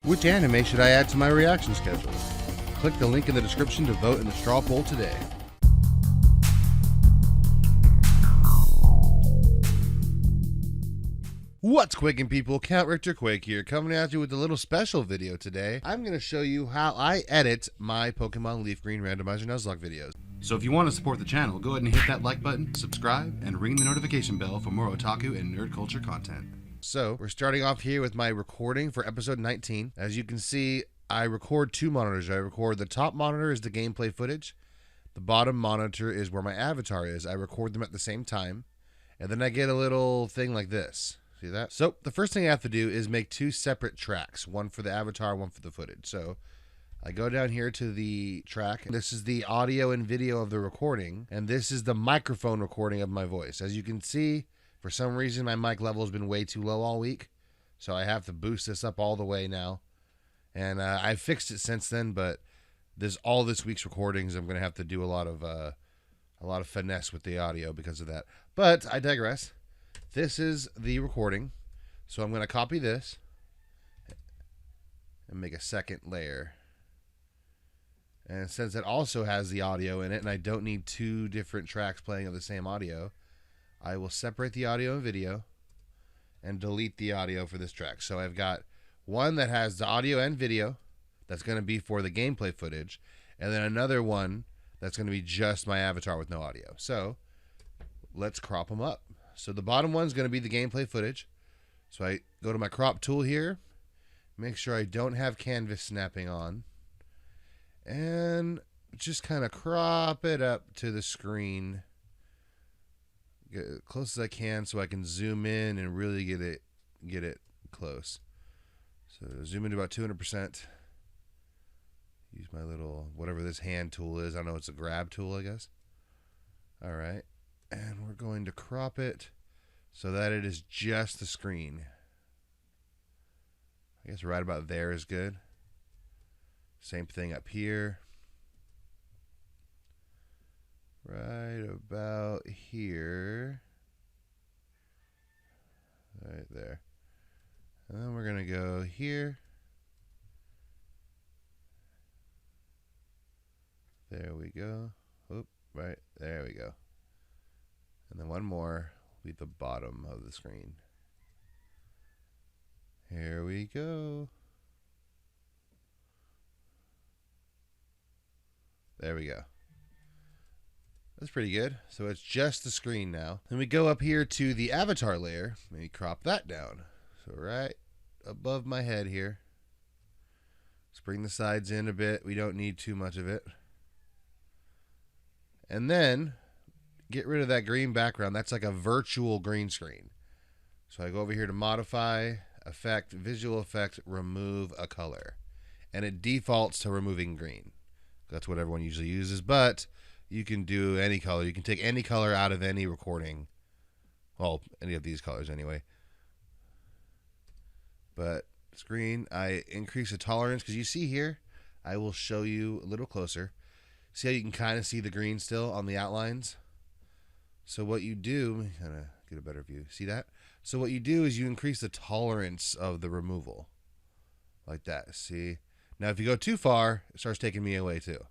Which anime should I add to my reaction schedule? Click the link in the description to vote in the straw poll today. What's quaking, people? Count Richter Quake here, coming at you with a little special video today. I'm going to show you how I edit my Pokemon Leaf Green Randomizer Nuzlocke videos. So if you want to support the channel, go ahead and hit that like button, subscribe, and ring the notification bell for more otaku and nerd culture content. So we're starting off here with my recording for episode 19. As you can see, I record two monitors. I record the top monitor is the gameplay footage. The bottom monitor is where my avatar is. I record them at the same time. And then I get a little thing like this. See that? So the first thing I have to do is make two separate tracks. One for the avatar, one for the footage. So I go down here to the track. This is the audio and video of the recording. And this is the microphone recording of my voice. As you can see, for some reason, my mic level has been way too low all week. So I have to boost this up all the way now. And I've fixed it since then, but all this week's recordings, I'm going to have to do a lot of finesse with the audio because of that. But I digress. This is the recording. So I'm going to copy this and make a second layer. And since it also has the audio in it, and I don't need two different tracks playing of the same audio, I will separate the audio and video and delete the audio for this track. So I've got one that has the audio and video that's going to be for the gameplay footage, and then another one that's going to be just my avatar with no audio. So let's crop them up. So the bottom one's going to be the gameplay footage. So I go to my crop tool here, make sure I don't have canvas snapping on, and just kind of crop it up to the screen. Get as close as I can so I can zoom in and really get it close. So zoom in to about 200%. Use my little, whatever this hand tool is. I don't know, it's a grab tool, I guess. All right. And we're going to crop it so that it is just the screen. I guess right about there is good. Same thing up here. Right about here. Right there. And then we're going to go here. There we go. Oop, right. There we go. And then one more will be the bottom of the screen. Here we go. There we go. That's pretty good. So it's just the screen now. Then we go up here to the avatar layer. Maybe crop that down. So right above my head here. Let's bring the sides in a bit. We don't need too much of it. And then get rid of that green background. That's like a virtual green screen. So I go over here to modify, effect, visual effect, remove a color. And it defaults to removing green. That's what everyone usually uses, but you can do any color. You can take any color out of any recording. Well, any of these colors anyway. But screen, I increase the tolerance because you see here, I will show you a little closer. See how you can kind of see the green still on the outlines? So what you do, let me kind of get a better view. See that? So what you do is you increase the tolerance of the removal. Like that, see? Now if you go too far, it starts taking me away too.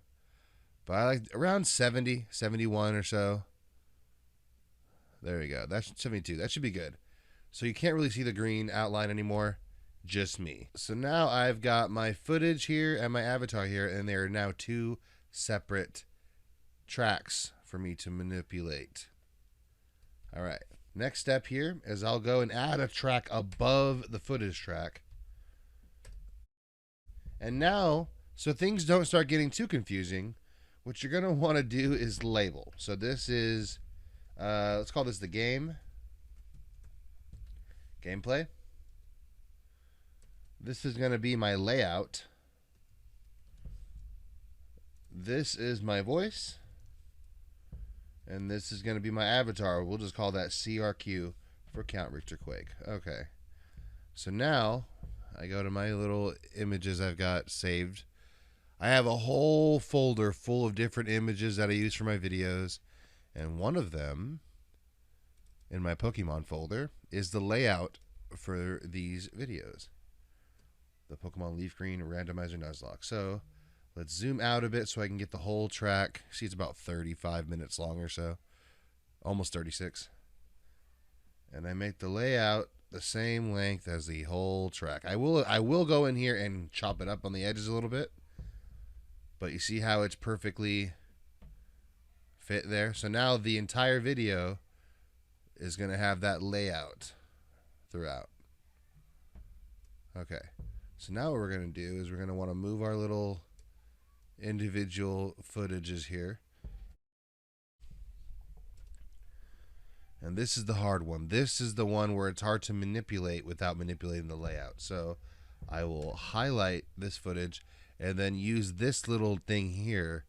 But I like around 70, 71 or so. There we go. That's 72. That should be good. So you can't really see the green outline anymore. Just me. So now I've got my footage here and my avatar here, and there are now two separate tracks for me to manipulate. All right. Next step here is I'll go and add a track above the footage track. And now, so things don't start getting too confusing, what you're going to want to do is label. So this is, let's call this the gameplay. This is going to be my layout. This is my voice. And this is going to be my avatar. We'll just call that CRQ for Count Richter Quake. Okay. So now I go to my little images I've got saved. I have a whole folder full of different images that I use for my videos, and one of them in my Pokemon folder is the layout for these videos. the Pokemon Leaf Green Randomizer Nuzlocke. So let's zoom out a bit so I can get the whole track. See, it's about 35 minutes long or so, almost 36. And I make the layout the same length as the whole track. I will go in here and chop it up on the edges a little bit, but you see how it's perfectly fit there. So now the entire video is going to have that layout throughout. Okay, so now what we're going to do is we're going to want to move our little individual footages here. And this is the hard one. This is the one where it's hard to manipulate without manipulating the layout. So I will highlight this footage and then use this little thing here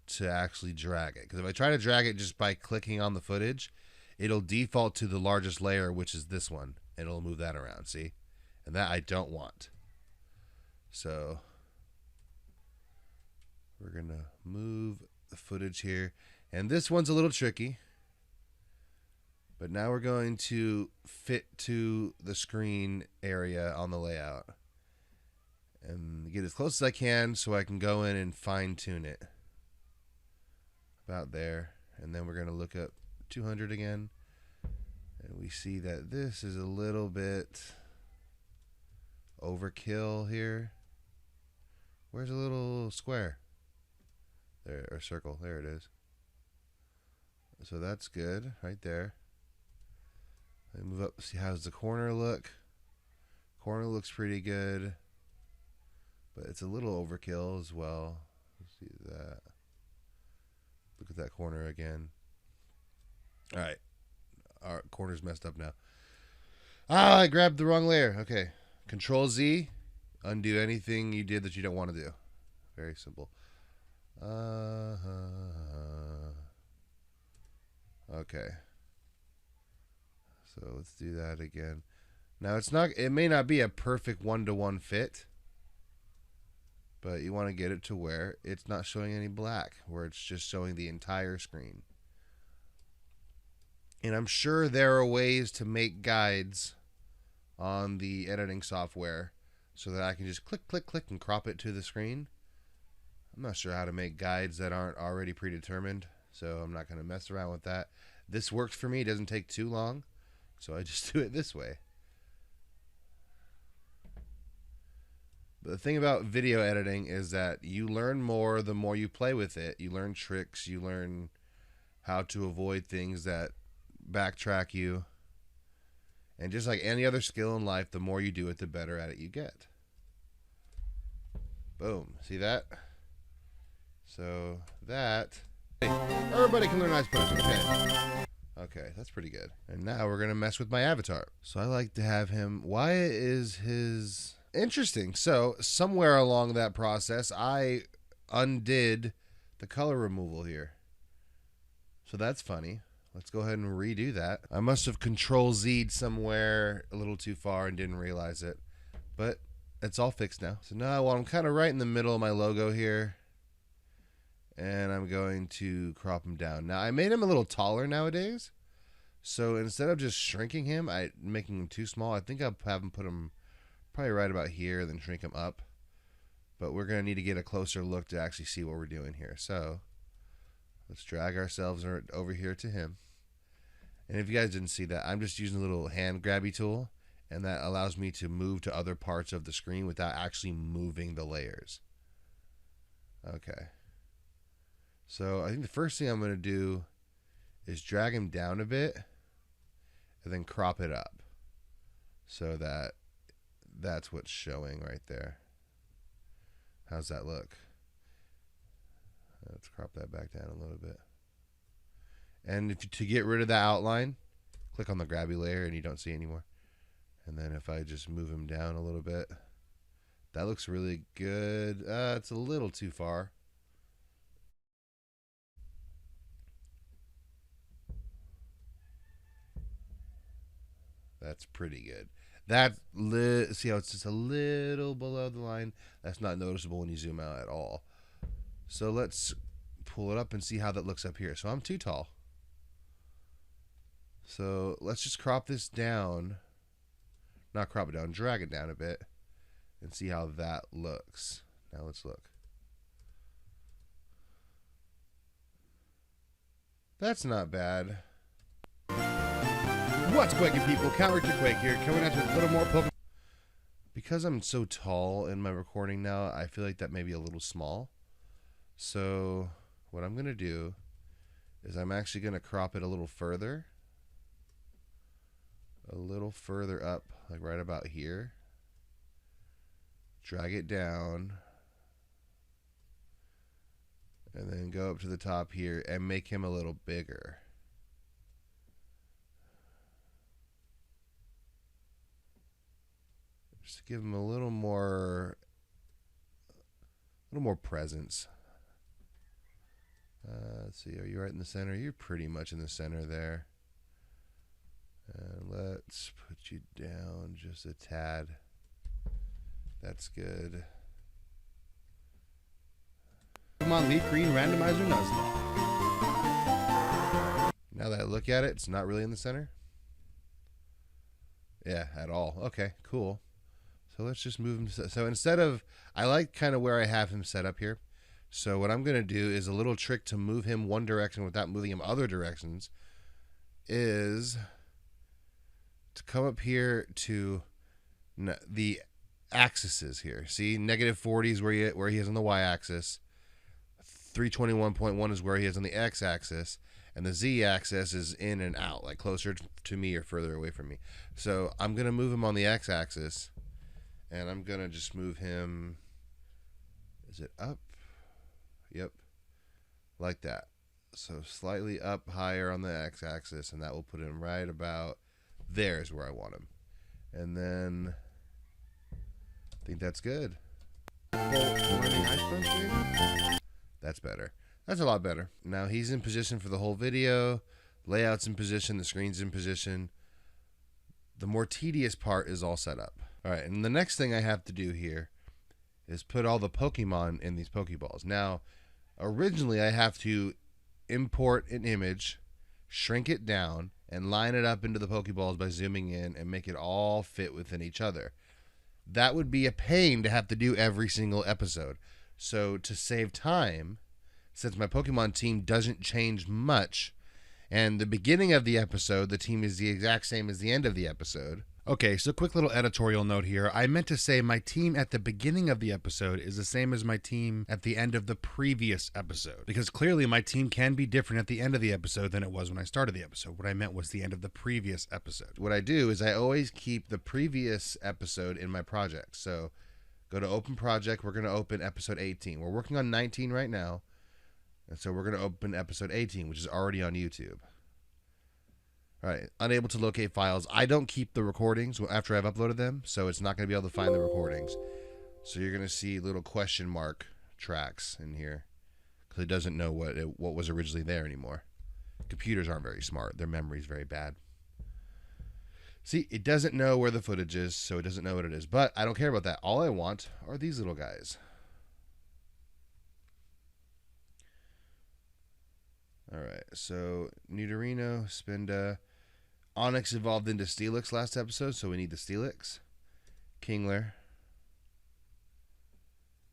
to actually drag it. Because if I try to drag it just by clicking on the footage, it'll default to the largest layer, which is this one. And it'll move that around, see? And that I don't want. So we're going to move the footage here. And this one's a little tricky. But now we're going to fit to the screen area on the layout and get as close as I can so I can go in and fine tune it about there. And then we're going to look up 200 again, and we see that this is a little bit overkill here. Where's a little square? There, or circle. There it is. So that's good right there. I move up, see how's the corner look. Corner looks pretty good, but it's a little overkill as well. Let's see that. Look at that corner again. All right, our corner's messed up now. Ah, I grabbed the wrong layer. Okay, Control Z, undo anything you did that you don't want to do. Very simple. Okay. So let's do that again. Now it may not be a perfect one-to-one fit, but you want to get it to where it's not showing any black, where it's just showing the entire screen. And I'm sure there are ways to make guides on the editing software so that I can just click, click, click and crop it to the screen. I'm not sure how to make guides that aren't already predetermined, so I'm not going to mess around with that. This works for me. It doesn't take too long. So I just do it this way. But the thing about video editing is that you learn more the more you play with it. You learn tricks. You learn how to avoid things that backtrack you. And just like any other skill in life, the more you do it, the better at it you get. Boom. See that? So that... Hey, everybody can learn how to punch. Okay. Okay, that's pretty good. And now we're going to mess with my avatar. So I like to have him... Why is his... Interesting. So somewhere along that process, I undid the color removal here. So that's funny. Let's go ahead and redo that. I must have Control Z'd somewhere a little too far and didn't realize it. But it's all fixed now. So now I'm kind of right in the middle of my logo here. And I'm going to crop him down. Now, I made him a little taller nowadays. So instead of just shrinking him, making him too small, I think I'll have him put him probably right about here, then shrink him up. But we're going to need to get a closer look to actually see what we're doing here. So let's drag ourselves over here to him. And if you guys didn't see that, I'm just using a little hand grabby tool. And that allows me to move to other parts of the screen without actually moving the layers. Okay. So I think the first thing I'm going to do is drag him down a bit and then crop it up so that that's what's showing right there. How's that look? Let's crop that back down a little bit. And to get rid of that outline, click on the grabby layer and you don't see anymore. And then if I just move him down a little bit, that looks really good. It's a little too far. That's pretty good. See how it's just a little below the line? That's not noticeable when you zoom out at all. So let's pull it up and see how that looks up here. So I'm too tall. So let's just crop this down. Not crop it down, drag it down a bit. and see how that looks. Now let's look. That's not bad. What's quaking, people? Character Quake here, coming at you with a little more Pokemon. Because I'm so tall in my recording now, I feel like that may be a little small. So what I'm going to do is I'm actually going to crop it a little further. A little further up, like right about here. Drag it down. And then go up to the top here and make him a little bigger. Just to give him a little more presence. Let's see, are you right in the center? You're pretty much in the center there. And let's put you down just a tad. That's good. Pokemon Leaf Green Randomizer Nuzlocke. Now that I look at it, it's not really in the center. Yeah, at all. Okay, cool. So let's just move him. So instead of, I like kind of where I have him set up here. So what I'm going to do is a little trick to move him one direction without moving him other directions is to come up here to the axes here. See, -40 is where he is on the y-axis. 321.1 is where he is on the x-axis. And the z-axis is in and out, like closer to me or further away from me. So I'm going to move him on the x-axis. And I'm going to just move him, is it up? Yep, like that. So slightly up higher on the x-axis, and that will put him right about there is where I want him. And then I think that's good. That's better. That's a lot better. Now he's in position for the whole video. Layout's in position. The screen's in position. The more tedious part is all set up. All right, and the next thing I have to do here is put all the Pokemon in these Pokeballs. Now, originally I have to import an image, shrink it down, and line it up into the Pokeballs by zooming in and make it all fit within each other. That would be a pain to have to do every single episode. So to save time, since my Pokemon team doesn't change much, and the beginning of the episode, the team is the exact same as the end of the episode. Okay, so quick little editorial note here. I meant to say my team at the beginning of the episode is the same as my team at the end of the previous episode. Because clearly my team can be different at the end of the episode than it was when I started the episode. What I meant was the end of the previous episode. What I do is I always keep the previous episode in my project. So go to open project. We're going to open episode 18. We're working on 19 right now. And so we're going to open episode 18, which is already on YouTube. All right, unable to locate files. I don't keep the recordings after I've uploaded them, so it's not going to be able to find the recordings. So you're going to see little question mark tracks in here because it doesn't know what was originally there anymore. Computers aren't very smart. Their memory's very bad. See, it doesn't know where the footage is, so it doesn't know what it is. But I don't care about that. All I want are these little guys. All right, so Nidorino, Spinda. Onyx evolved into Steelix last episode, so we need the Steelix. Kingler.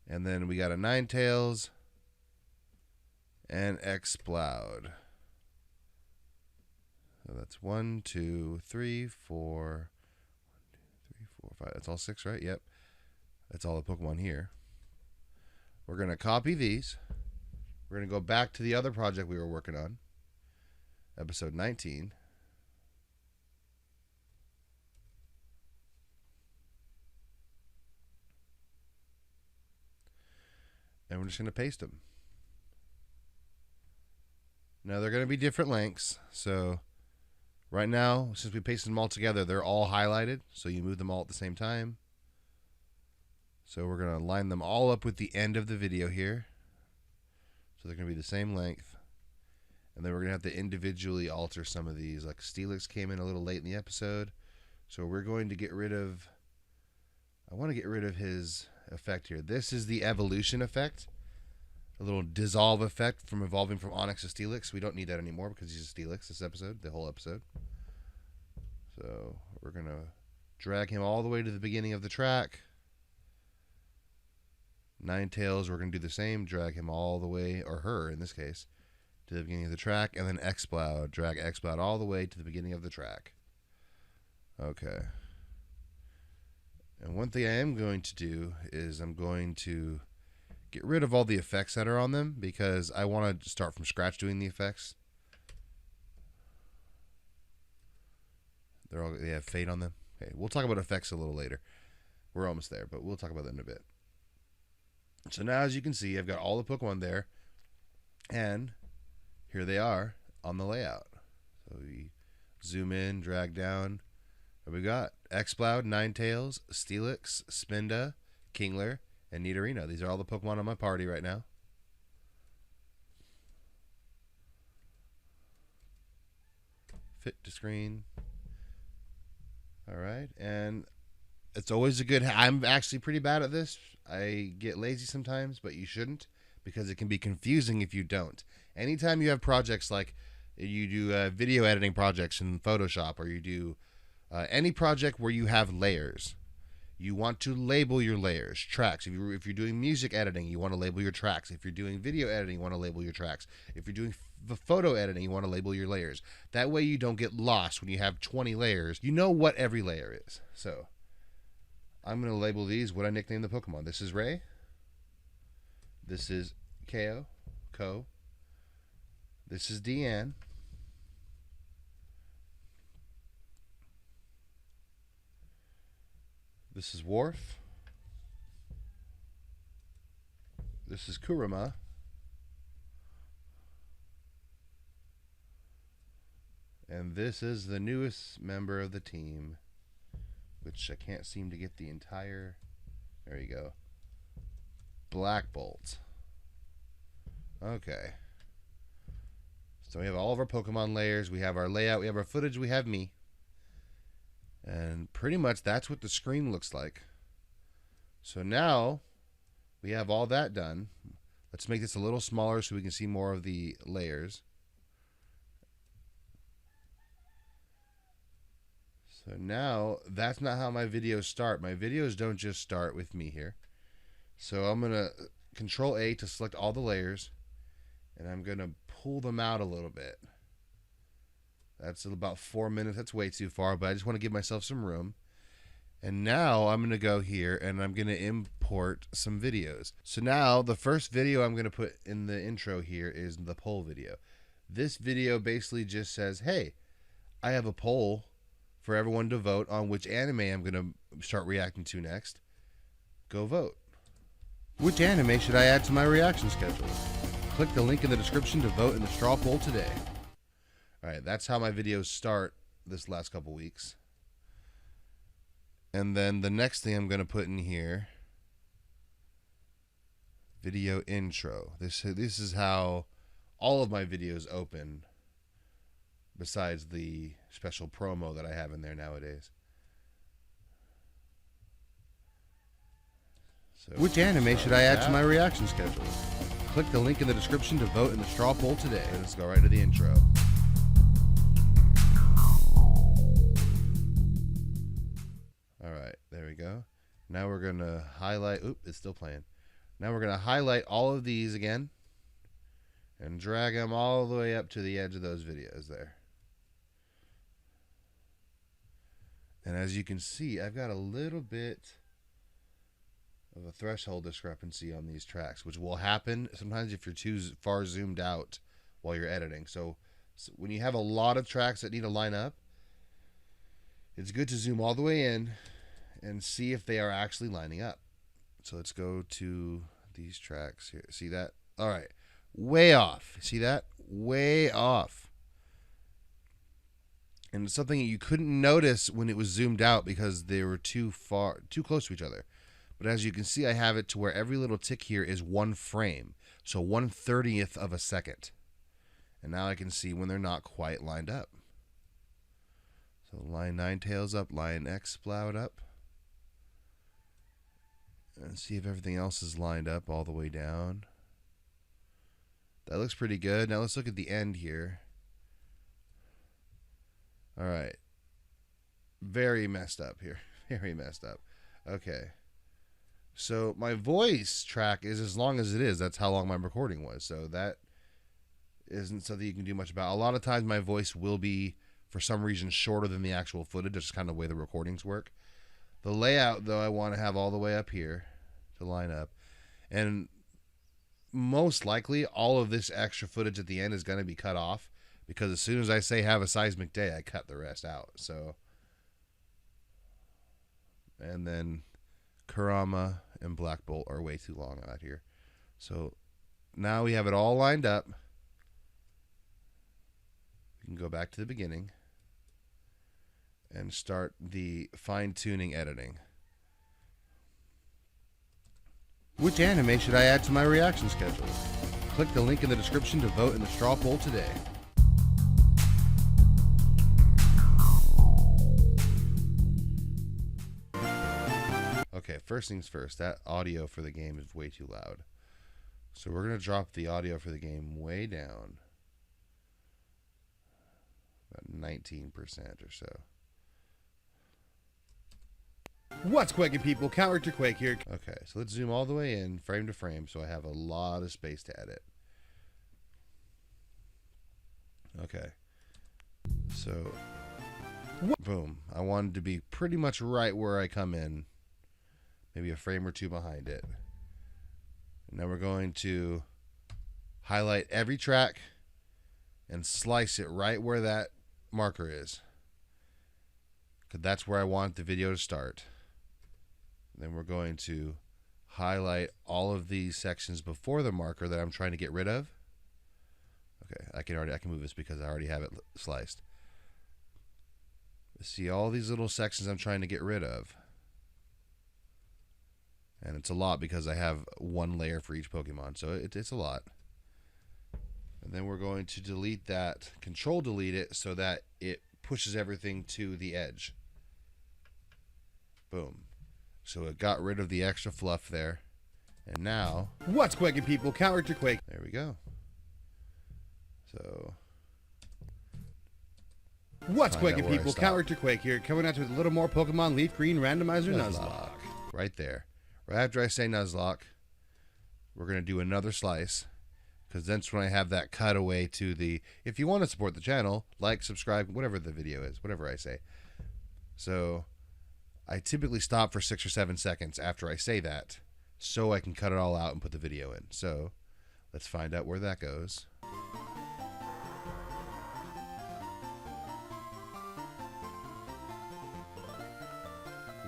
And then we got a Ninetales. And Exploud. So that's 1, 2, 3, 4. 1, 2, 3, 4, 5. That's all 6, right? Yep. That's all the Pokemon here. We're going to copy these. We're going to go back to the other project we were working on. Episode 19. And we're just going to paste them. Now, they're going to be different lengths. So, right now, since we pasted them all together, they're all highlighted. So, you move them all at the same time. So, we're going to line them all up with the end of the video here. So, they're going to be the same length. And then we're going to have to individually alter some of these. Like, Steelix came in a little late in the episode. So, we're going to get rid of... I want to get rid of his effect here. This is the evolution effect. A little dissolve effect from evolving from Onyx to Steelix. We don't need that anymore because he's a Steelix this episode, the whole episode. So we're going to drag him all the way to the beginning of the track. Ninetales, we're going to do the same. Drag him all the way, or her in this case, to the beginning of the track. And then Exploud. Drag Exploud all the way to the beginning of the track. Okay. And one thing I am going to do is I'm going to get rid of all the effects that are on them because I want to start from scratch doing the effects. They have fade on them. Okay, we'll talk about effects a little later. We're almost there, but we'll talk about that in a bit. So now, as you can see, I've got all the Pokemon there, and here they are on the layout. So we zoom in, drag down. What we got? Exploud, Ninetales, Steelix, Spinda, Kingler, and Nidorino. These are all the Pokemon on my party right now. Fit to screen. All right, and it's always a good... I'm actually pretty bad at this. I get lazy sometimes, but you shouldn't because it can be confusing if you don't. Anytime you have projects like you do video editing projects in Photoshop, or you do any project where you have layers, you want to label your layers, tracks. If you're doing music editing, you want to label your tracks. If you're doing video editing, you want to label your tracks. If you're doing photo editing, you want to label your layers. That way you don't get lost when you have 20 layers. You know what every layer is. So I'm going to label these what I nicknamed the Pokemon. This is Ray. This is Ko. This is Deanne. This is Worf. This is Kurama. And this is the newest member of the team, which I can't seem to get the entire... There you go. Black Bolt. Okay. So we have all of our Pokemon layers. We have our layout. We have our footage. We have me. And pretty much that's what the screen looks like. So now we have all that done. Let's make this a little smaller so we can see more of the layers. So now that's not how my videos start. My videos don't just start with me here. So I'm going to Control A to select all the layers, and I'm going to pull them out a little bit. That's about 4 minutes. That's way too far, but I just want to give myself some room. And now I'm going to go here and I'm going to import some videos. So now the first video I'm going to put in the intro here is the poll video. This video basically just says, hey, I have a poll for everyone to vote on which anime I'm going to start reacting to next. Go vote. Which anime should I add to my reaction schedule? Click the link in the description to vote in the straw poll today. Alright, that's how my videos start this last couple weeks. And then the next thing I'm going to put in here, video intro. This is how all of my videos open, besides the special promo that I have in there nowadays. So, which anime should I add to my reaction schedule? Click the link in the description to vote in the straw poll today. And let's go right to the intro. Alright, there we go. Now we're going to highlight... Oop, it's still playing. Now we're going to highlight all of these again and drag them all the way up to the edge of those videos there. And as you can see, I've got a little bit of a threshold discrepancy on these tracks, which will happen sometimes if you're too far zoomed out while you're editing. So when you have a lot of tracks that need to line up, it's good to zoom all the way in and see if they are actually lining up. So let's go to these tracks here. See that? All right. Way off. See that? Way off. And it's something that you couldn't notice when it was zoomed out because they were too close to each other. But as you can see, I have it to where every little tick here is one frame. So 1/30th of a second. And now I can see when they're not quite lined up. So line Ninetales up, line Exploud up. And see if everything else is lined up all the way down. That looks pretty good. Now let's look at the end here. Alright. Very messed up here. Very messed up. Okay. So my voice track is as long as it is. That's how long my recording was. So that isn't something you can do much about. A lot of times my voice will be, for some reason, shorter than the actual footage. That's kind of the way the recordings work. The layout, though, I want to have all the way up here to line up. And most likely, all of this extra footage at the end is going to be cut off, because as soon as I say have a seismic day, I cut the rest out. So, and then Kurama and Black Bolt are way too long out here. So now we have it all lined up. We can go back to the beginning and start the fine-tuning editing. Which anime should I add to my reaction schedule? Click the link in the description to vote in the straw poll today. Okay, first things first, that audio for the game is way too loud. So we're going to drop the audio for the game way down. About 19% or so. What's quaking, people? Character Quake here. Okay, so let's zoom all the way in, frame to frame, so I have a lot of space to edit. Okay. So, boom. I wanted to be pretty much right where I come in. Maybe a frame or two behind it. And now we're going to highlight every track and slice it right where that marker is, because that's where I want the video to start. Then we're going to highlight all of these sections before the marker that I'm trying to get rid of. Okay, I can move this because I already have it sliced. See all these little sections I'm trying to get rid of. And it's a lot because I have one layer for each Pokemon, so it's a lot. And then we're going to delete that, control delete it, so that it pushes everything to the edge. Boom. So it got rid of the extra fluff there. And now, what's quaking, people? Character Quake. There we go. So, what's quaking, people? Character Quake here, coming at you with a little more Pokemon Leaf Green Randomizer Nuzlocke. Right there. Right after I say Nuzlocke, we're going to do another slice, because that's when I have that cutaway to the, if you want to support the channel, like, subscribe, whatever the video is, whatever I say. So I typically stop for 6 or 7 seconds after I say that, so I can cut it all out and put the video in. So let's find out where that goes.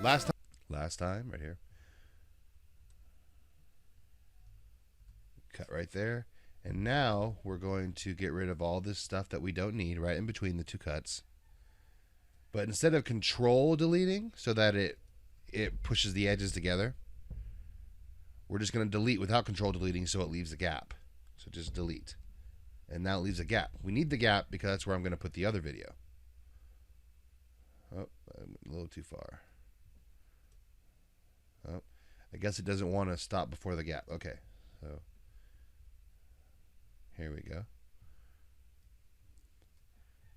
Last time, right here. Cut right there. And now we're going to get rid of all this stuff that we don't need right in between the two cuts. But instead of control deleting so that it pushes the edges together, we're just going to delete without control deleting, so it leaves a gap. So just delete. And now it leaves a gap. We need the gap because that's where I'm going to put the other video. Oh, I went a little too far. Oh, I guess it doesn't want to stop before the gap. Okay, so here we go.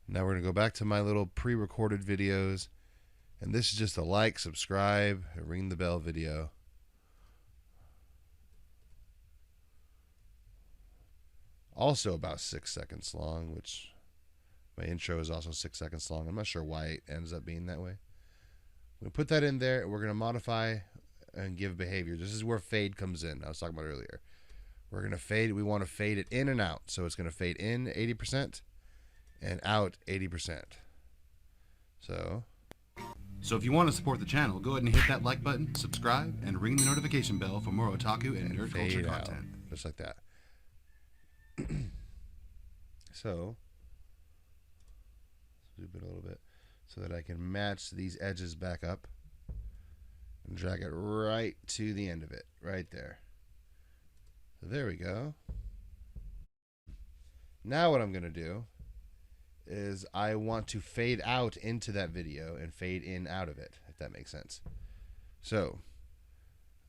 Now we're going to go back to my little pre-recorded videos. And this is just a like, subscribe, ring the bell video. Also about 6 seconds long, which my intro is also 6 seconds long. I'm not sure why it ends up being that way. We put that in there. We're going to modify and give behavior. This is where fade comes in. I was talking about earlier. We're going to fade. We want to fade it in and out. So it's going to fade in 80% and out 80%. So if you want to support the channel, go ahead and hit that like button, subscribe, and ring the notification bell for more otaku and nerd culture content. Just like that. So zoom it a little bit so that I can match these edges back up and drag it right to the end of it, right there. So there we go. Now what I'm going to do is I want to fade out into that video and fade in out of it, if that makes sense. So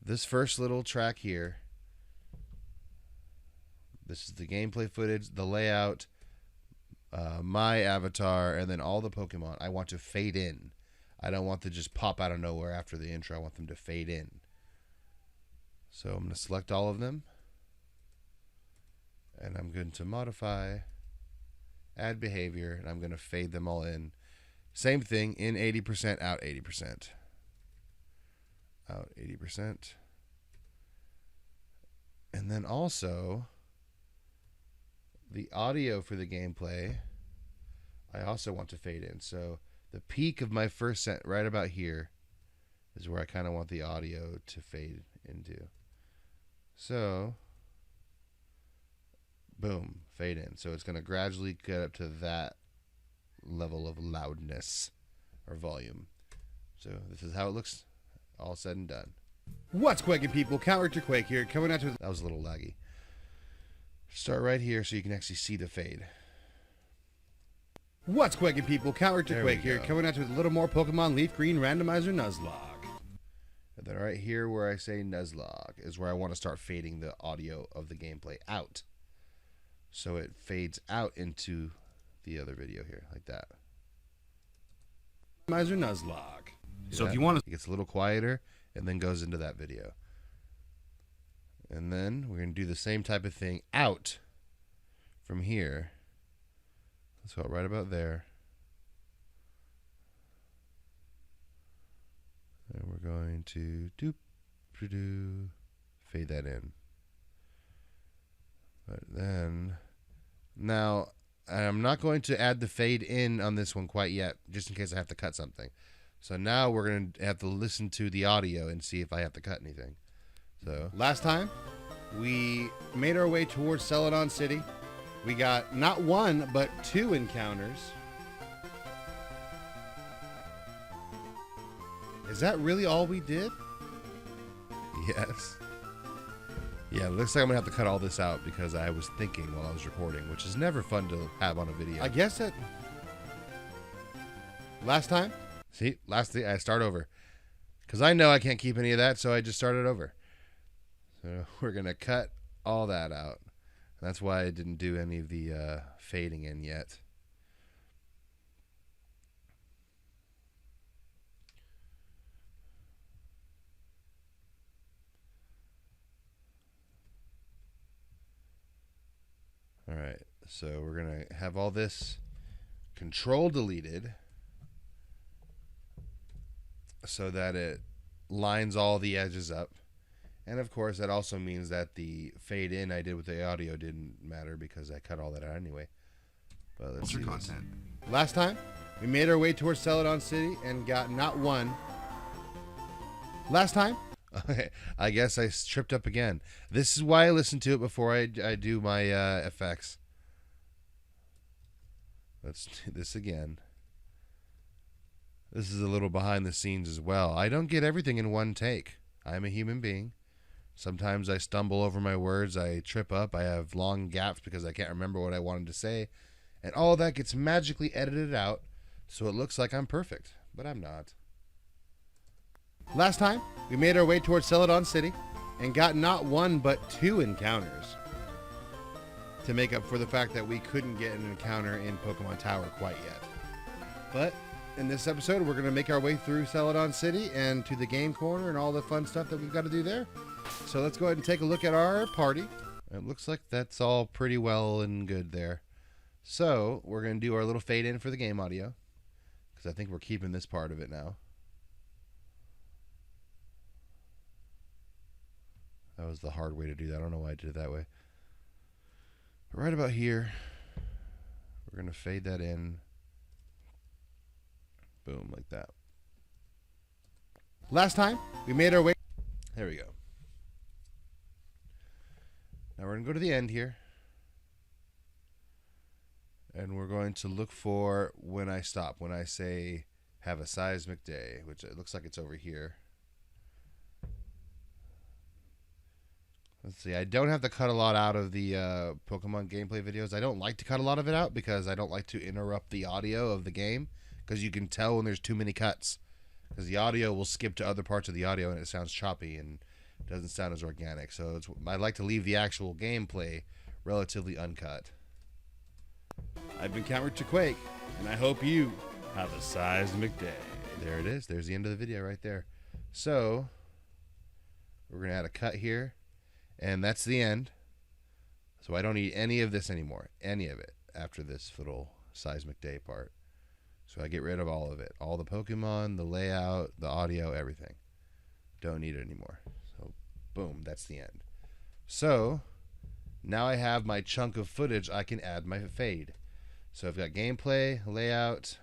this first little track here, this is the gameplay footage, the layout, my avatar, and then all the Pokemon. I want to fade in. I don't want to just pop out of nowhere after the intro. I want them to fade in. So I'm going to select all of them. And I'm going to modify, add behavior, and I'm going to fade them all in. Same thing, in 80%, out 80%. Out 80%. And then also, the audio for the gameplay, I also want to fade in. So the peak of my first set, right about here, is where I kind of want the audio to fade into. So, boom, fade in. So it's going to gradually get up to that level of loudness or volume. So this is how it looks all said and done. What's quaking, people? Counter Quake here, coming out to... That was a little laggy. Start right here so you can actually see the fade. What's quaking, people? Counter Quake here, coming out with a little more Pokemon Leaf Green Randomizer Nuzlocke. And then right here where I say Nuzlocke is where I want to start fading the audio of the gameplay out. So it fades out into the other video here, like that. Randomizer Nuzlocke. So if you want to... It gets a little quieter and then goes into that video. And then we're going to do the same type of thing out from here. Let's go right about there. And we're going to fade that in. But then, now, I'm not going to add the fade in on this one quite yet, just in case I have to cut something. So now we're going to have to listen to the audio and see if I have to cut anything. So last time, we made our way towards Celadon City. We got not one, but 2 encounters. Is that really all we did? Yes. Yeah, it looks like I'm going to have to cut all this out because I was thinking while I was recording, which is never fun to have on a video. I guess that... Last time? See, lastly, I start over. Because I know I can't keep any of that, so I just started over. So we're going to cut all that out. That's why I didn't do any of the fading in yet. All right, so we're going to have all this control deleted so that it lines all the edges up. And of course, that also means that the fade in I did with the audio didn't matter because I cut all that out anyway. But let's see content. Last time, we made our way towards Celadon City and got not one. Last time, okay, I guess I tripped up again. This is why I listen to it before I do my effects. Let's do this again. This is a little behind the scenes as well. I don't get everything in one take. I'm a human being. Sometimes I stumble over my words. I trip up. I have long gaps because I can't remember what I wanted to say. And all that gets magically edited out so it looks like I'm perfect. But I'm not. Last time, we made our way towards Celadon City and got not one but 2 encounters to make up for the fact that we couldn't get an encounter in Pokemon Tower quite yet. But in this episode, we're going to make our way through Celadon City and to the game corner and all the fun stuff that we've got to do there. So let's go ahead and take a look at our party. It looks like that's all pretty well and good there. So we're going to do our little fade in for the game audio because I think we're keeping this part of it now. That was the hard way to do that. I don't know why I did it that way. But right about here, we're going to fade that in. Boom, like that. Last time, we made our way... There we go. Now we're going to go to the end here. And we're going to look for when I stop. When I say, have a seismic day, which it looks like it's over here. Let's see, I don't have to cut a lot out of the Pokemon gameplay videos. I don't like to cut a lot of it out because I don't like to interrupt the audio of the game. Because you can tell when there's too many cuts. Because the audio will skip to other parts of the audio and it sounds choppy and doesn't sound as organic. So I like to leave the actual gameplay relatively uncut. I've been Counter to Quake, and I hope you have a seismic day. There it is. There's the end of the video right there. So, We're going to add a cut here, and that's the end. So I don't need any of this anymore, any of it, after this little seismic day part. So I get rid of all of it, all the Pokemon, the layout, the audio, everything. Don't need it anymore. So boom, that's the end. So now I have my chunk of footage. I can add my fade. So I've got gameplay, layout,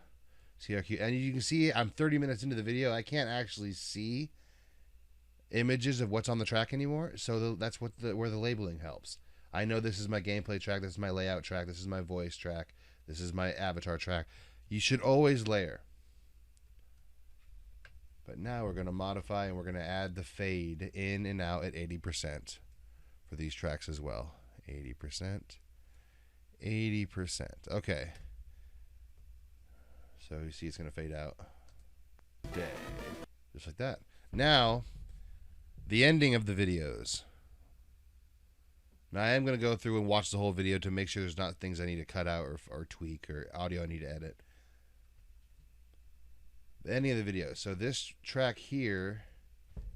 CRQ, and you can see I'm 30 minutes into the video. I can't actually see images of what's on the track anymore. So that's what where the labeling helps. I know this is my gameplay track, this is my layout track, this is my voice track, this is my avatar track. You should always layer. But now we're going to modify and we're going to add the fade in and out at 80% for these tracks as well. 80%. 80%. Okay. So you see it's going to fade out. Day. Just like that. Now, the ending of the videos. Now, I am going to go through and watch the whole video to make sure there's not things I need to cut out or tweak or audio I need to edit. The ending of the video. So this track here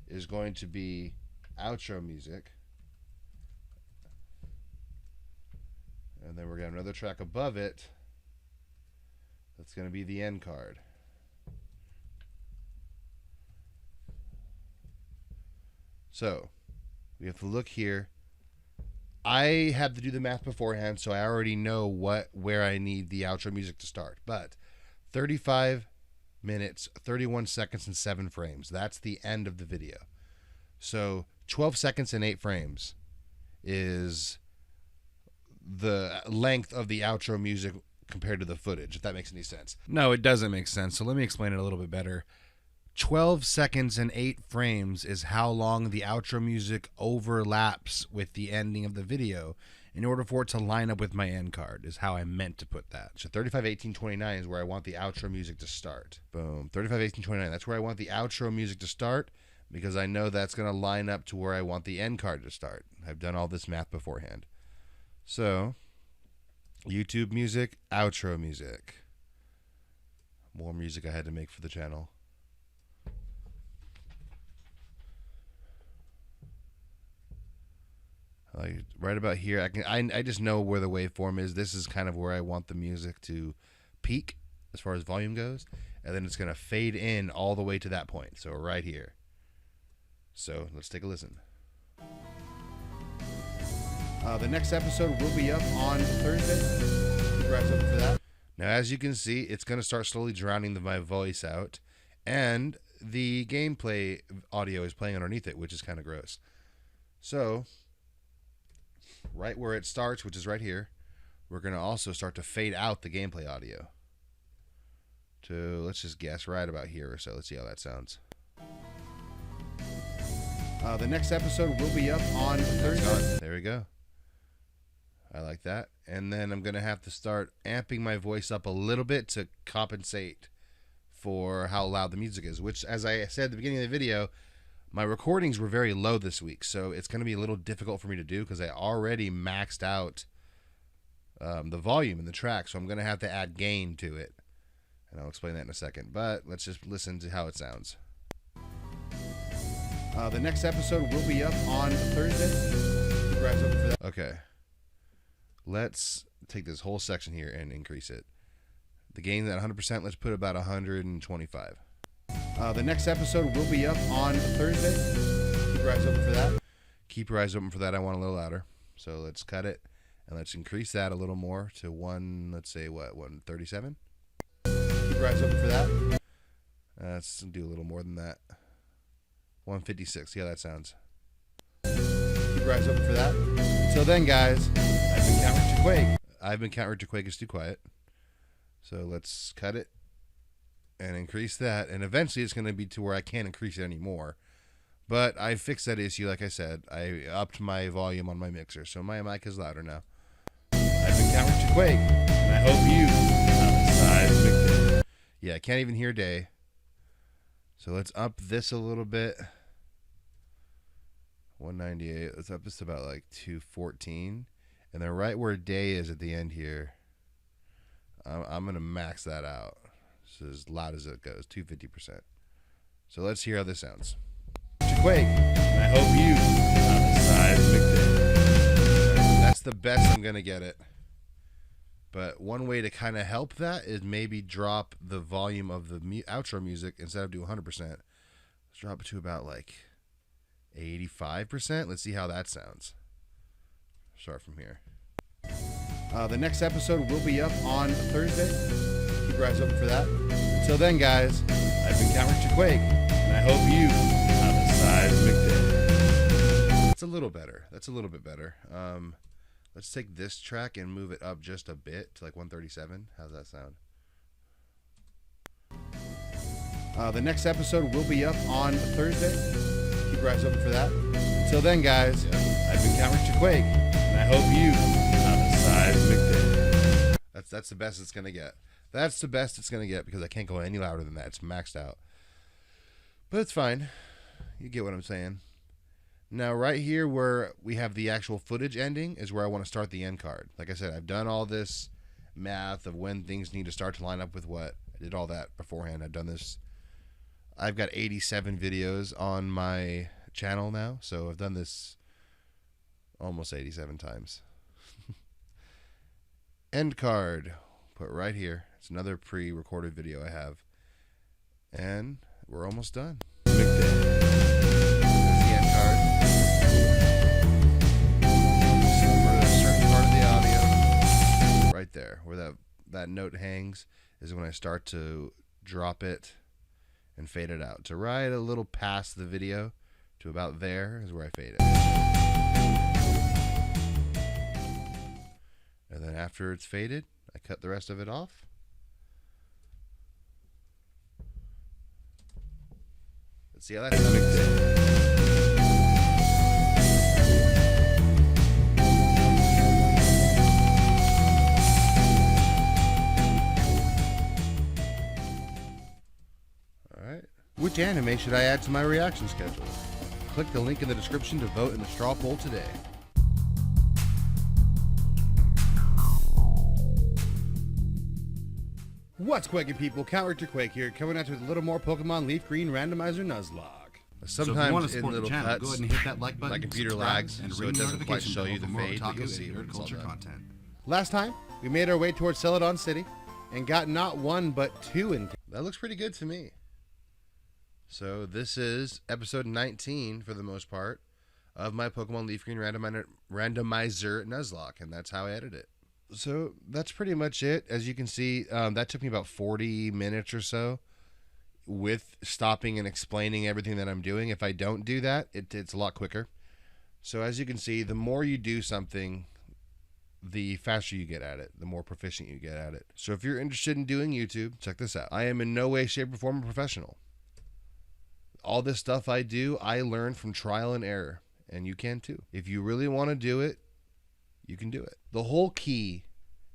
is going to be outro music. And then we're going to have another track above it. That's going to be the end card. So we have to look here. I had to do the math beforehand, so I already know where I need the outro music to start. But 35 minutes, 31 seconds, and 7 frames. That's the end of the video. So 12 seconds and 8 frames is the length of the outro music compared to the footage, if that makes any sense. No, it doesn't make sense. So let me explain it a little bit better. 12 seconds and 8 frames is how long the outro music overlaps with the ending of the video in order for it to line up with my end card, is how I meant to put that. So 35, 18, 29 is where I want the outro music to start. Boom. 35, 18, 29. That's where I want the outro music to start because I know that's going to line up to where I want the end card to start. I've done all this math beforehand. So YouTube music, outro music. More music I had to make for the channel. Like right about here, I just know where the waveform is. This is kind of where I want the music to peak as far as volume goes, and then it's going to fade in all the way to that point. So right here. So let's take a listen. The next episode will be up on Thursday. Congrats up for that. Now, as you can see, it's going to start slowly drowning my voice out, and the gameplay audio is playing underneath it, which is kind of gross. So right where it starts, which is right here, we're going to also start to fade out the gameplay audio to, let's just guess, right about here or so. Let's see how that sounds. The next episode will be up on Thursday. There we go. I like that. And then I'm going to have to start amping my voice up a little bit to compensate for how loud the music is, which, as I said at the beginning of the video, my recordings were very low this week, so it's going to be a little difficult for me to do because I already maxed out the volume in the track, so I'm going to have to add gain to it. And I'll explain that in a second, but let's just listen to how it sounds. The next episode will be up on Thursday. Congrats up for that. Okay. Let's take this whole section here and increase it. The gain at 100%, let's put about 125. The next episode will be up on Thursday. Keep your eyes open for that. Keep your eyes open for that. I want a little louder. So let's cut it and let's increase that a little more to let's say 137. Keep your eyes open for that. Let's do a little more than that. 156. See how that sounds. Keep your eyes open for that. Until then, guys, I've been Count Richard Quake. Count Richard Quake is too quiet. So let's cut it and increase that, and eventually it's going to be to where I can't increase it anymore. But I fixed that issue, like I said. I upped my volume on my mixer, so my mic is louder now. I've been Count Richard Quake, and I hope you have a seismic day. Yeah, I can't even hear day. So let's up this a little bit. 198. Let's up this to about like 214. And then right where day is at the end here, I'm going to max that out. So as loud as it goes, 250%. So let's hear how this sounds. Quake, and I hope you have a seismic day. That's the best I'm gonna get it. But one way to kind of help that is maybe drop the volume of the outro music instead of do 100%. Let's drop it to about like 85%. Let's see how that sounds. Start from here. The next episode will be up on Thursday. Keep your eyes open for that. Until then, guys, I've been Count Richard Quake, and I hope you have a seismic day. That's a little better. That's a little bit better. Let's take this track and move it up just a bit to like 137. How's that sound? The next episode will be up on Thursday. Keep your eyes open for that. Until then, guys, I've been Count Richard Quake, and I hope you have a seismic day. That's the best it's gonna get. That's the best it's gonna get because I can't go any louder than that. It's maxed out. But it's fine. You get what I'm saying. Now, right here where we have the actual footage ending is where I want to start the end card. Like I said, I've done all this math of when things need to start to line up with what. I did all that beforehand. I've done this. I've got 87 videos on my channel now, so I've done this almost 87 times. End card. Put right here. It's another pre-recorded video I have. And we're almost done. Big day. Right there where that note hangs is when I start to drop it and fade it out. To right a little past the video to about there is where I fade it. And then after it's faded, I cut the rest of it off. Let's see how that sounds. Which anime should I add to my reaction schedule? Click the link in the description to vote in the straw poll today. What's quaking, people? Count Richard Quake here, coming at you with a little more Pokemon Leaf Green Randomizer Nuzlocke. Sometimes in little cuts, go ahead and hit that like button, my computer lags, and so it doesn't quite show you the fade, but you'll see when it's all done. Last time, we made our way towards Celadon City, and got not one, but two in. That looks pretty good to me. So this is episode 19, for the most part, of my Pokemon Leaf Green Randomizer Nuzlocke, and that's how I edit it. So that's pretty much it. As you can see, that took me about 40 minutes or so with stopping and explaining everything that I'm doing. If I don't do that, it's a lot quicker. So as you can see, the more you do something, the faster you get at it, the more proficient you get at it. So if you're interested in doing YouTube, check this out. I am in no way, shape, or form a professional. All this stuff I do, I learned from trial and error, and you can too. If you really want to do it, you can do it. The whole key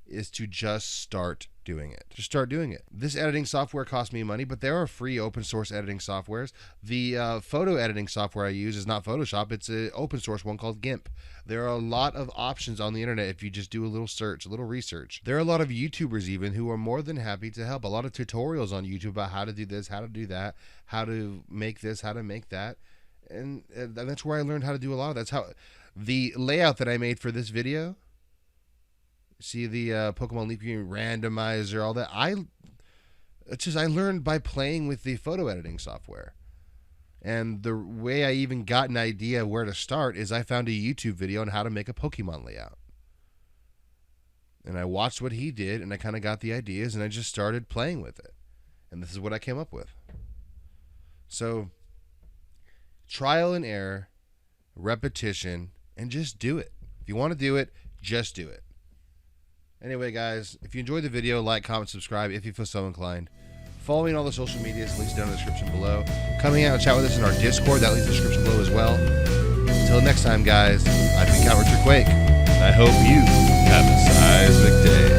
is to just start doing it. Just start doing it. This editing software costs me money, but there are free open source editing softwares. The photo editing software I use is not Photoshop. It's an open source one called GIMP. There are a lot of options on the internet if you just do a little search, a little research. There are a lot of YouTubers even who are more than happy to help. A lot of tutorials on YouTube about how to do this, how to do that, how to make this, how to make that. And that's where I learned how to do a lot of that. That's how the layout that I made for this video. See the Pokemon Leaf Green Randomizer, all that. I learned by playing with the photo editing software. And the way I even got an idea of where to start is I found a YouTube video on how to make a Pokemon layout. And I watched what he did, and I kind of got the ideas, and I just started playing with it. And this is what I came up with. So, trial and error, repetition, and just do it. If you want to do it, just do it. Anyway, guys, if you enjoyed the video, like, comment, subscribe if you feel so inclined. Follow me on all the social medias, links down in the description below. Coming out and chat with us in our Discord, that links in the description below as well. Until next time, guys, I've been Count Richard Quake, and I hope you have a seismic day.